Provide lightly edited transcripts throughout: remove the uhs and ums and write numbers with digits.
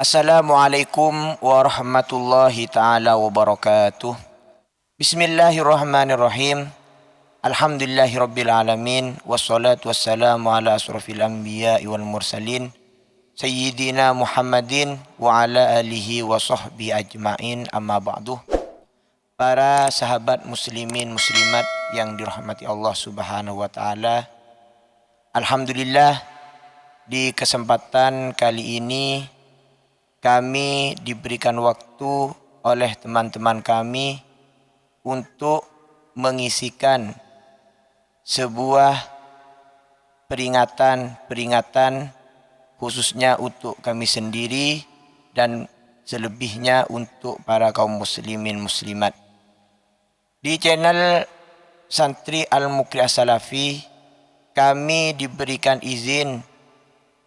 Assalamualaikum warahmatullahi taala wabarakatuh. Bismillahirrahmanirrahim. Alhamdulillahirabbil alamin wassalatu wassalamu ala asrofil anbiya'i wal mursalin sayyidina Muhammadin wa ala alihi wa sahbihi ajmain, amma ba'du. Para sahabat muslimin muslimat yang dirahmati Allah Subhanahu wa taala, alhamdulillah di kesempatan kali ini kami diberikan waktu oleh teman-teman kami untuk mengisikan sebuah peringatan khususnya untuk kami sendiri dan selebihnya untuk para kaum muslimin muslimat. Di channel Santri Al-Muqri As-Salafi kami diberikan izin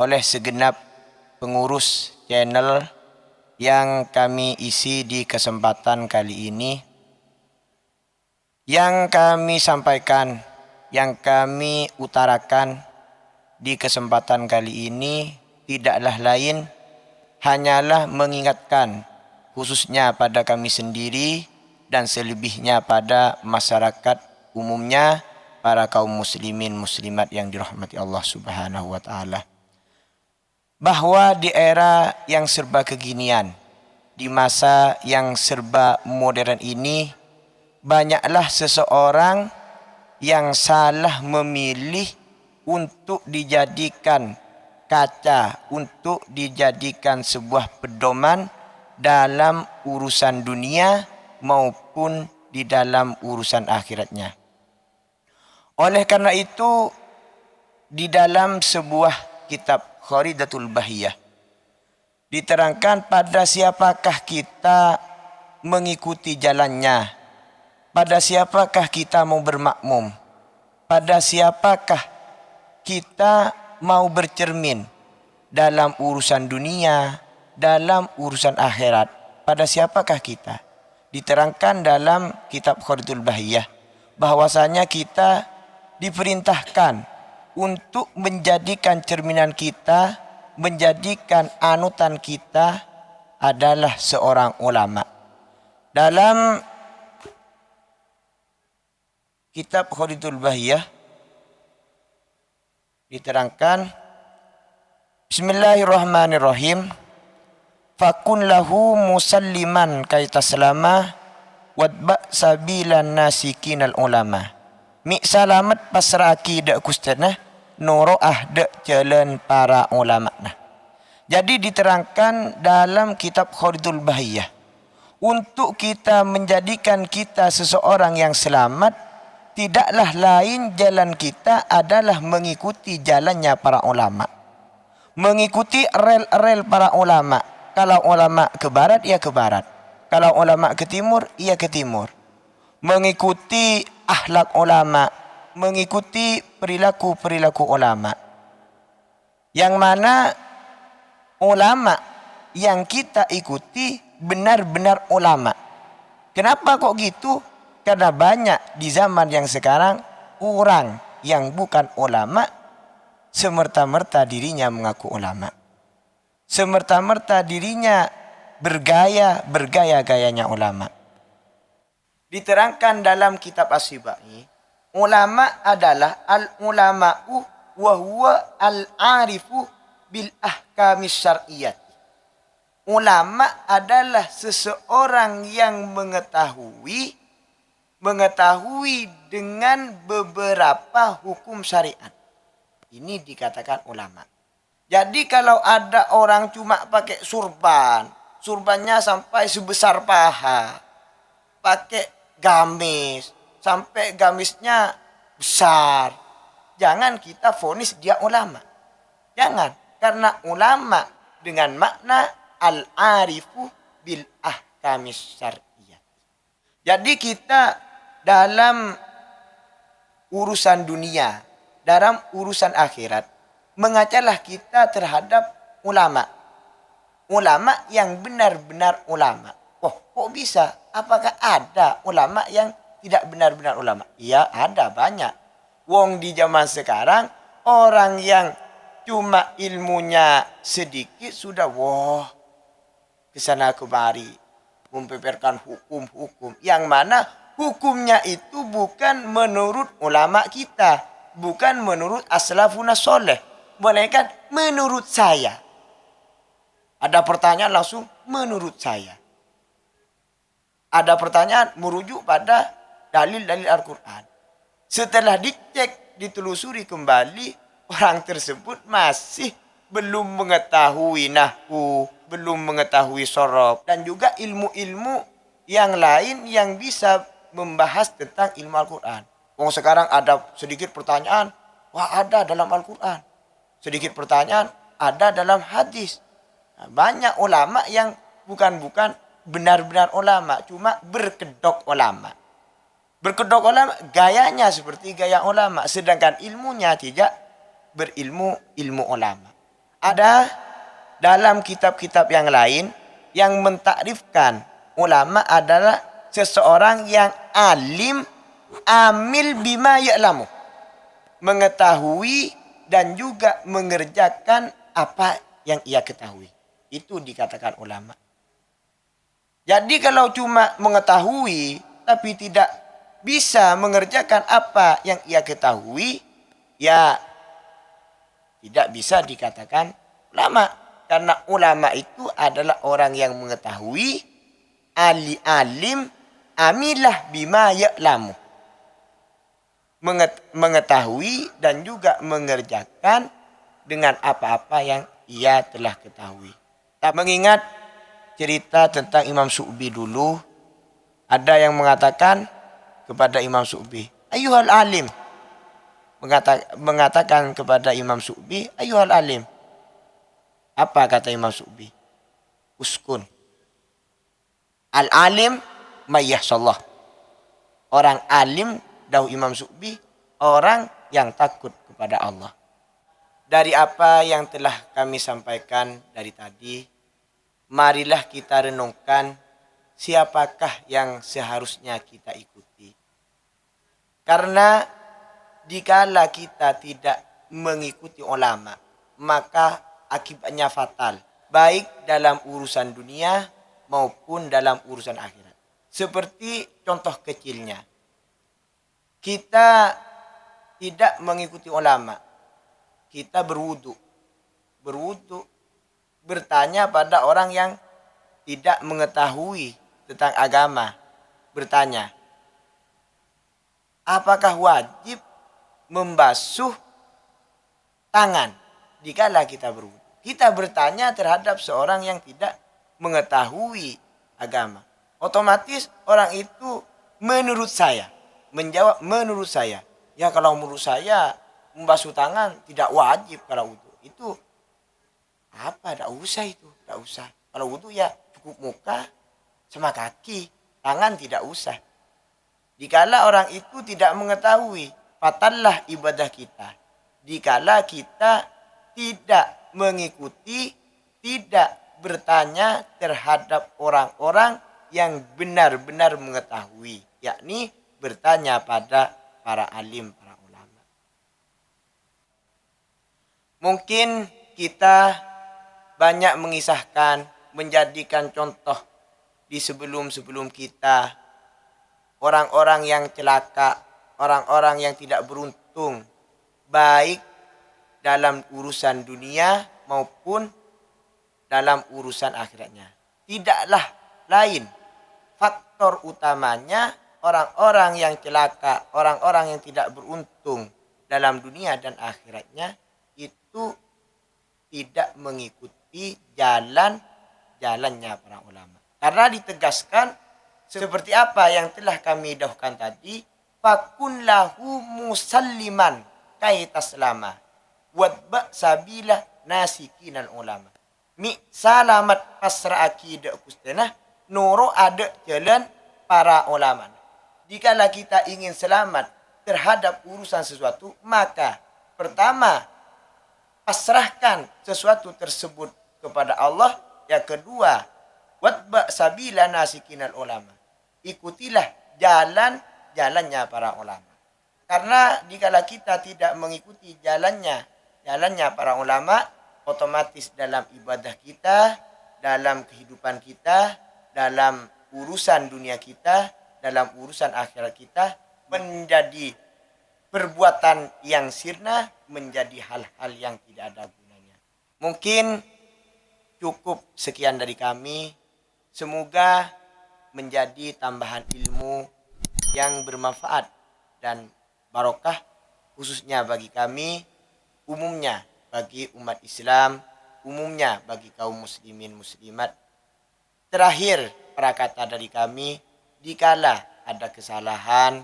oleh segenap pengurus channel yang kami isi di kesempatan kali ini. Yang kami sampaikan, yang kami utarakan di kesempatan kali ini tidaklah lain hanyalah mengingatkan khususnya pada kami sendiri dan selebihnya pada masyarakat umumnya, para kaum muslimin muslimat yang dirahmati Allah Subhanahu wa taala, bahwa di era yang serba kekinian, di masa yang serba modern ini, banyaklah seseorang yang salah memilih untuk dijadikan kaca, untuk dijadikan sebuah pedoman dalam urusan dunia maupun di dalam urusan akhiratnya. Oleh karena itu, di dalam sebuah kitab Kharidatul Bahiyah diterangkan pada siapakah kita mengikuti jalannya, pada siapakah kita mau bermakmum, pada siapakah kita mau bercermin dalam urusan dunia, dalam urusan akhirat, pada siapakah kita. Diterangkan dalam kitab Kharidatul Bahiyah bahwasanya kita diperintahkan untuk menjadikan cerminan kita, menjadikan anutan kita adalah seorang ulama. Dalam kitab Kharidatul Bahiyah diterangkan, Bismillahirrahmanirrahim. Fakun lahu musalliman kaita selama wadba sabilan nasikinal ulama. Mi salamat pasraki dak kustana noroah dak jalan para ulama. Jadi diterangkan dalam kitab Kharidatul Bahiyah, untuk kita menjadikan kita seseorang yang selamat, tidaklah lain jalan kita adalah mengikuti jalannya para ulama, mengikuti rel-rel para ulama. Kalau ulama ke barat, ia ke barat. Kalau ulama ke timur, ia ke timur. Mengikuti akhlak ulama, mengikuti perilaku-perilaku ulama. Yang mana ulama yang kita ikuti benar-benar ulama. Kenapa kok gitu? Karena banyak di zaman yang sekarang orang yang bukan ulama semerta-merta dirinya mengaku ulama. Semerta-merta dirinya bergaya-gayanya ulama. Diterangkan dalam kitab As-Sibai, ulama adalah al-ulama'u wa huwa al-arifu bil ahkamis syar'iyyah. Ulama adalah seseorang yang mengetahui dengan beberapa hukum syariat. Ini dikatakan ulama. Jadi kalau ada orang cuma pakai surbannya sampai sebesar paha, pakai gamis, sampai gamisnya besar, jangan kita vonis dia ulama. Jangan, karena ulama dengan makna al-arifu bil ahkamis syar'iyyah. Jadi kita dalam urusan dunia, dalam urusan akhirat, mengacalah kita terhadap ulama. Ulama yang benar-benar ulama. Oh, kok bisa? Apakah ada ulama yang tidak benar-benar ulama? Iya, ada banyak. Wong di zaman sekarang, orang yang cuma ilmunya sedikit sudah, wah, kesana kemari, membeberkan hukum-hukum yang mana hukumnya itu bukan menurut ulama kita, bukan menurut aslafuna soleh, melainkan menurut saya. Ada pertanyaan langsung menurut saya. Ada pertanyaan merujuk pada dalil-dalil Al-Quran. Setelah dicek, ditelusuri kembali, orang tersebut masih belum mengetahui nahwu, belum mengetahui sorof, dan juga ilmu-ilmu yang lain yang bisa membahas tentang ilmu Al-Quran. Wong sekarang ada sedikit pertanyaan, wah ada dalam Al-Quran. Sedikit pertanyaan, ada dalam hadis. Nah, banyak ulama yang bukan benar-benar ulama, cuma berkedok ulama. Berkedok ulama, gayanya seperti gaya ulama, sedangkan ilmunya tidak berilmu ulama. Ada dalam kitab-kitab yang lain yang mentakrifkan ulama adalah seseorang yang alim, amil bima ya'lamu, mengetahui dan juga mengerjakan apa yang ia ketahui. Itu dikatakan ulama. Jadi kalau cuma mengetahui tapi tidak bisa mengerjakan apa yang ia ketahui, ya tidak bisa dikatakan ulama. Karena ulama itu adalah orang yang mengetahui, alim, amilah bima ya'lamu, mengetahui dan juga mengerjakan dengan apa-apa yang ia telah ketahui. Tak mengingat cerita tentang Imam Syu'bi dulu, ada yang mengatakan kepada Imam Syu'bi, ayuhal alim, mengatakan kepada Imam Syu'bi, ayuhal alim. Apa kata Imam Syu'bi? Uskun. Al-alim mayyahsallah. Orang alim, dahulu Imam Syu'bi, orang yang takut kepada Allah. Dari apa yang telah kami sampaikan dari tadi, marilah kita renungkan siapakah yang seharusnya kita ikuti. Karena dikala kita tidak mengikuti ulama, maka akibatnya fatal, baik dalam urusan dunia maupun dalam urusan akhirat. Seperti contoh kecilnya, kita tidak mengikuti ulama, kita berwudu, bertanya pada orang yang tidak mengetahui tentang agama, bertanya, apakah wajib membasuh tangan dikala kita berwudu? Kita bertanya terhadap seorang yang tidak mengetahui agama. Otomatis orang itu menurut saya menjawab menurut saya. Ya kalau menurut saya membasuh tangan tidak wajib kalau wudu. Itu apa? Tidak usah itu, tidak usah. Kalau wudu ya cukup muka sama kaki, tangan tidak usah. Dikala orang itu tidak mengetahui, fatallah ibadah kita. Dikala kita tidak mengikuti, tidak bertanya terhadap orang-orang yang benar-benar mengetahui, yakni bertanya pada para alim, para ulama. Mungkin kita banyak mengisahkan, menjadikan contoh di sebelum-sebelum kita, orang-orang yang celaka, orang-orang yang tidak beruntung, baik dalam urusan dunia maupun dalam urusan akhiratnya. Tidaklah lain faktor utamanya orang-orang yang celaka, orang-orang yang tidak beruntung dalam dunia dan akhiratnya itu tidak mengikuti jalannya para ulama. Karena ditegaskan seperti apa yang telah kami dahulukan tadi, fakun lahu musalliman kai taslama wadba sabila nasikinal ulama. Mi salamat pasra akidah kustenah nuro ada jalan para ulama. Dikala kita ingin selamat terhadap urusan sesuatu, maka pertama pasrahkan sesuatu tersebut kepada Allah. Yang kedua, watba sabila nasikinal ulama, ikutilah jalannya para ulama. Karena dikala kita tidak mengikuti jalannya para ulama, otomatis dalam ibadah kita dalam kehidupan kita, dalam urusan dunia kita, dalam urusan akhirat kita, menjadi perbuatan yang sirna menjadi hal-hal yang tidak ada gunanya. Mungkin cukup sekian dari kami. Semoga menjadi tambahan ilmu yang bermanfaat dan barokah khususnya bagi kami, umumnya bagi umat Islam, umumnya bagi kaum muslimin muslimat. Terakhir prakata dari kami, dikala ada kesalahan,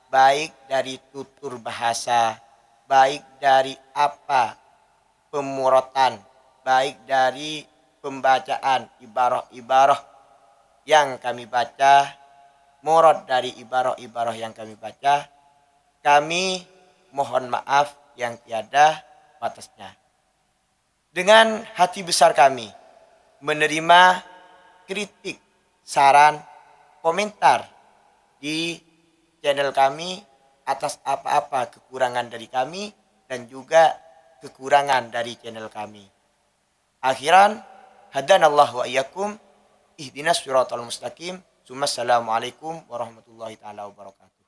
baik dari tutur bahasa, baik dari apa pemuratan, baik dari pembacaan ibarah-ibarah yang kami baca, murad dari ibarah-ibarah yang kami baca, kami mohon maaf yang tiada batasnya. Dengan hati besar kami menerima kritik, saran, komentar di channel kami atas apa-apa kekurangan dari kami dan juga kekurangan dari channel kami. Akhiran, hadanallahu wa iyyakum ihdinas siratal mustaqim. Assalamualaikum warahmatullahi taala wabarakatuh.